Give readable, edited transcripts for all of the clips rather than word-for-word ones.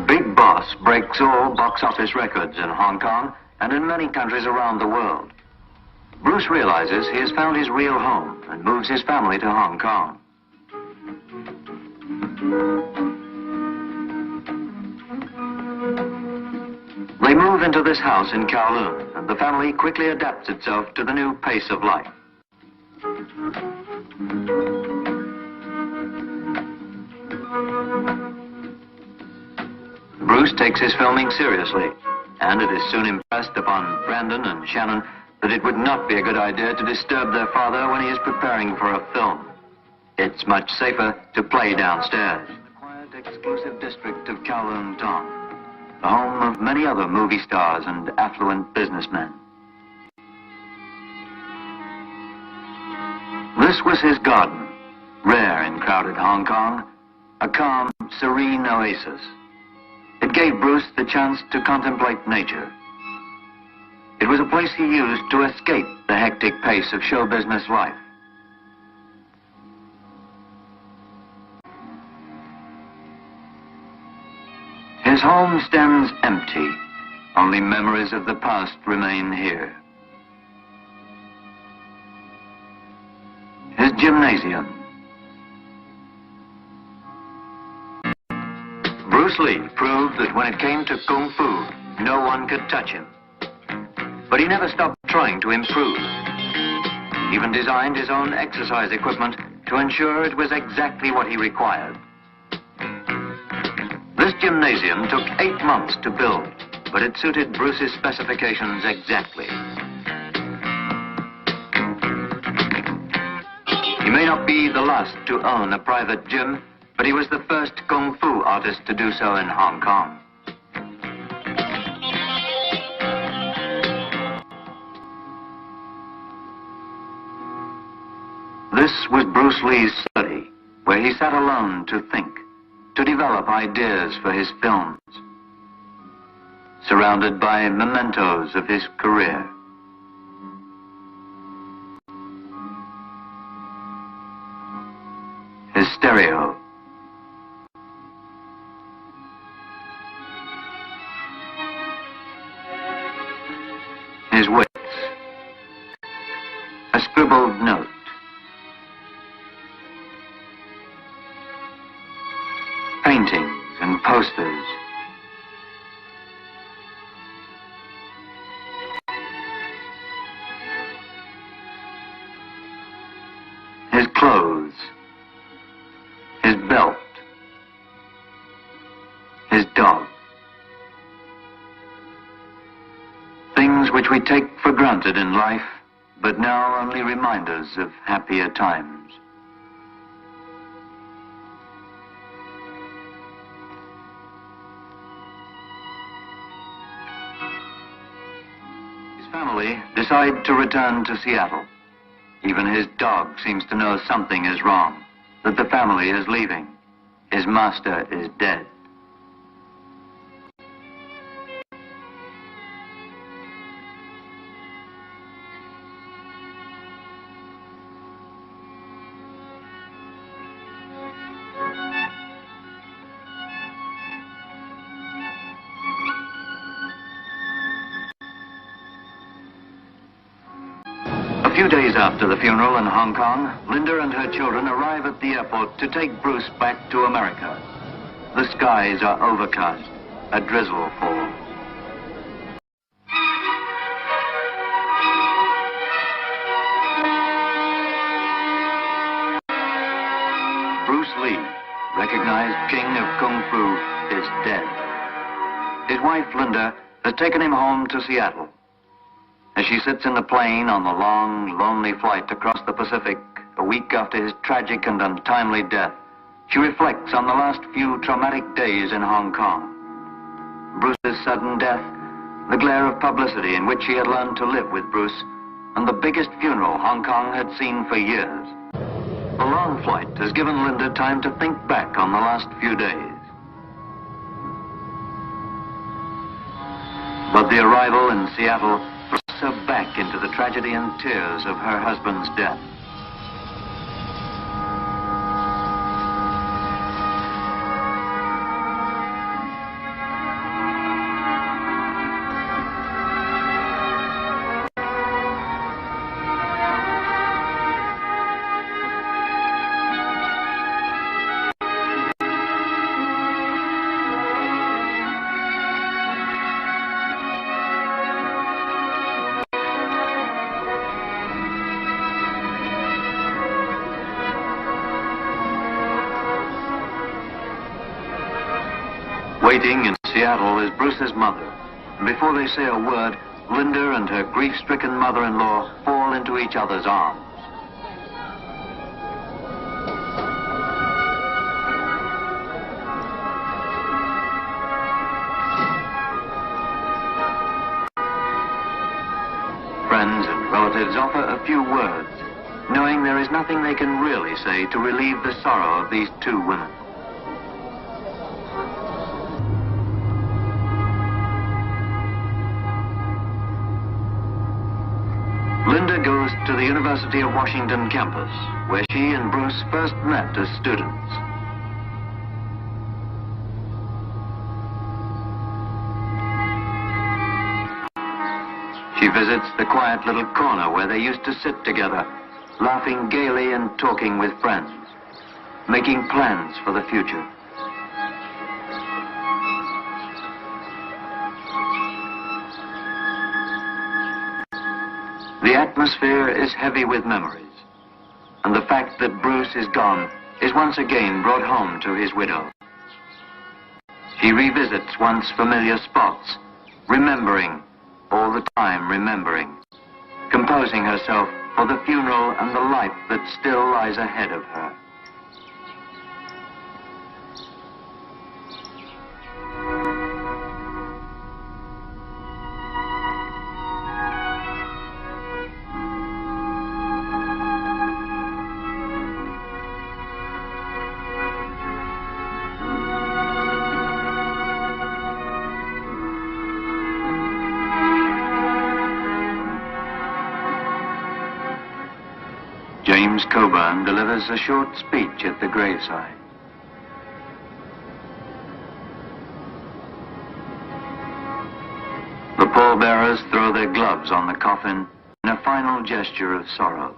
Big Boss breaks all box office records in Hong Kong and in many countries around the world. Bruce realizes he has found his real home and moves his family to Hong Kong. They move into this house in Kowloon, and the family quickly adapts itself to the new pace of life. Bruce takes his filming seriously, and it is soon impressed upon Brandon and Shannon that it would not be a good idea to disturb their father when he is preparing for a film. It's much safer to play downstairs. In the quiet, exclusive district of Kowloon Tong, the home of many other movie stars and affluent businessmen. This was his garden, rare in crowded Hong Kong, a calm, serene oasis. It gave Bruce the chance to contemplate nature. It was a place he used to escape the hectic pace of show business life. His home stands empty. Only memories of the past remain here. His gymnasium. Bruce Lee proved that when it came to Kung Fu, no one could touch him. But he never stopped trying to improve. He even designed his own exercise equipment to ensure it was exactly what he required. This gymnasium took 8 months to build, but it suited Bruce's specifications exactly. He may not be the last to own a private gym, but he was the first Kung Fu artist to do so in Hong Kong. This was Bruce Lee's study, where he sat alone to think, to develop ideas for his films, surrounded by mementos of his career. His stereo. His wits. A scribbled note. Paintings and posters. His clothes. His belt. His dog. Things which we take for granted in life, but now only reminders of happier times. His family decide to return to Seattle. Even his dog seems to know something is wrong, that the family is leaving. His master is dead. A few days after the funeral in Hong Kong, Linda and her children arrive at the airport to take Bruce back to America. The skies are overcast. A drizzle falls. Bruce Lee, recognized king of Kung Fu, is dead. His wife, Linda, has taken him home to Seattle. As she sits in the plane on the long, lonely flight across the Pacific, a week after his tragic and untimely death, she reflects on the last few traumatic days in Hong Kong. Bruce's sudden death, the glare of publicity in which she had learned to live with Bruce, and the biggest funeral Hong Kong had seen for years. The long flight has given Linda time to think back on the last few days. But the arrival in Seattle throws her back into the tragedy and tears of her husband's death. Waiting in Seattle is Bruce's mother. And before they say a word, Linda and her grief-stricken mother-in-law fall into each other's arms. Friends and relatives offer a few words, knowing there is nothing they can really say to relieve the sorrow of these two women. Linda goes to the University of Washington campus, where she and Bruce first met as students. She visits the quiet little corner where they used to sit together, laughing gaily and talking with friends, making plans for the future. The atmosphere is heavy with memories, and the fact that Bruce is gone is once again brought home to his widow. She revisits once familiar spots, remembering, all the time remembering, composing herself for the funeral and the life that still lies ahead of her. James Coburn delivers a short speech at the graveside. The pallbearers throw their gloves on the coffin in a final gesture of sorrow.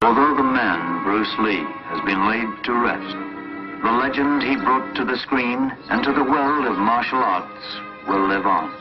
Although the man, Bruce Lee, has been laid to rest, the legend he brought to the screen and to the world of martial arts will live on.